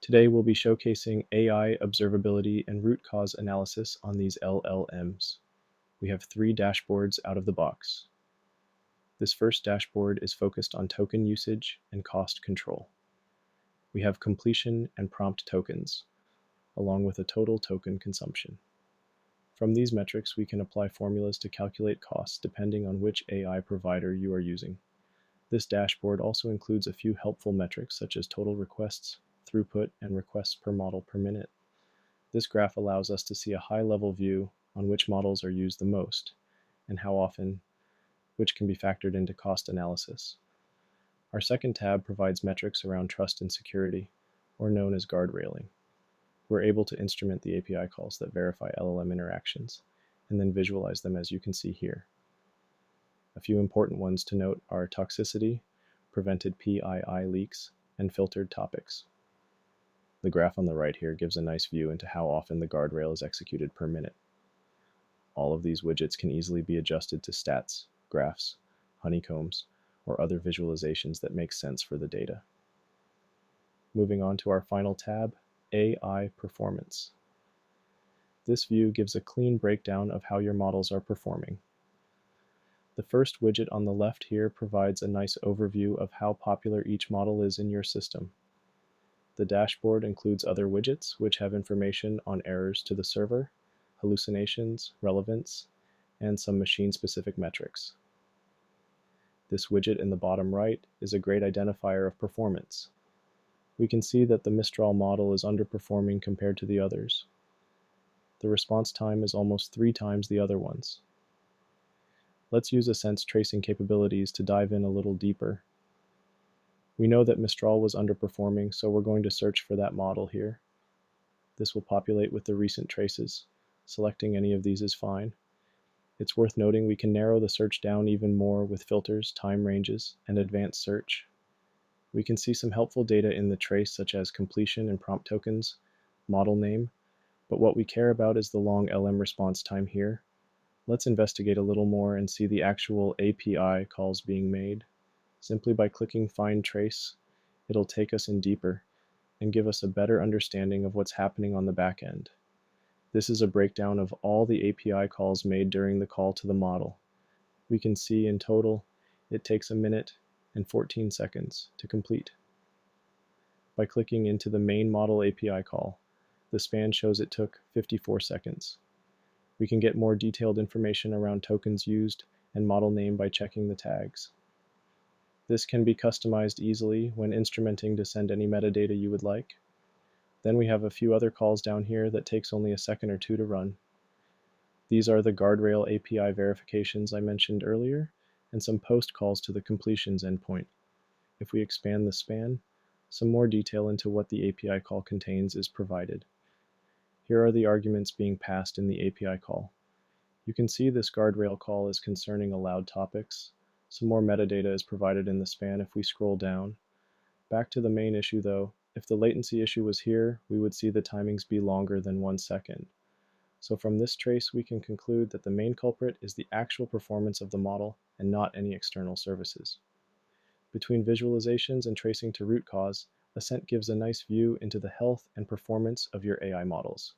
Today we'll be showcasing AI observability and root cause analysis on these LLMs. We have 3 dashboards out of the box. This first dashboard is focused on token usage and cost control. We have completion and prompt tokens, along with a total token consumption. From these metrics, we can apply formulas to calculate costs depending on which AI provider you are using. This dashboard also includes a few helpful metrics such as total requests, throughput, and requests per model per minute. This graph allows us to see a high-level view on which models are used the most and how often, which can be factored into cost analysis. Our second tab provides metrics around trust and security, or known as guardrailing. We're able to instrument the API calls that verify LLM interactions, and then visualize them as you can see here. A few important ones to note are toxicity, prevented PII leaks, and filtered topics. The graph on the right here gives a nice view into how often the guardrail is executed per minute. All of these widgets can easily be adjusted to stats, graphs, honeycombs, or other visualizations that make sense for the data. Moving on to our final tab, AI performance. This view gives a clean breakdown of how your models are performing. The first widget on the left here provides a nice overview of how popular each model is in your system. The dashboard includes other widgets which have information on errors to the server, hallucinations, relevance, and some machine-specific metrics. This widget in the bottom right is a great identifier of performance. We can see that the Mistral model is underperforming compared to the others. The response time is almost 3 times the other ones. Let's use a sense tracing capabilities to dive in a little deeper. We know that Mistral was underperforming, so we're going to search for that model here. This will populate with the recent traces. Selecting any of these is fine. It's worth noting we can narrow the search down even more with filters, time ranges, and advanced search. We can see some helpful data in the trace such as completion and prompt tokens, model name, but what we care about is the long LM response time here. Let's investigate a little more and see the actual API calls being made. Simply by clicking Find Trace, it'll take us in deeper and give us a better understanding of what's happening on the back end. This is a breakdown of all the API calls made during the call to the model. We can see in total, it takes 1 minute and 14 seconds to complete. By clicking into the main model API call, the span shows it took 54 seconds. We can get more detailed information around tokens used and model name by checking the tags. This can be customized easily when instrumenting to send any metadata you would like. Then we have a few other calls down here that takes only a second or 2 to run. These are the guardrail API verifications I mentioned earlier, and some post calls to the completions endpoint. If we expand the span, some more detail into what the API call contains is provided. Here are the arguments being passed in the API call. You can see this guardrail call is concerning allowed topics. Some more metadata is provided in the span if we scroll down. Back to the main issue though, if the latency issue was here, we would see the timings be longer than 1 second. So from this trace, we can conclude that the main culprit is the actual performance of the model and not any external services. Between visualizations and tracing to root cause, Ascent gives a nice view into the health and performance of your AI models.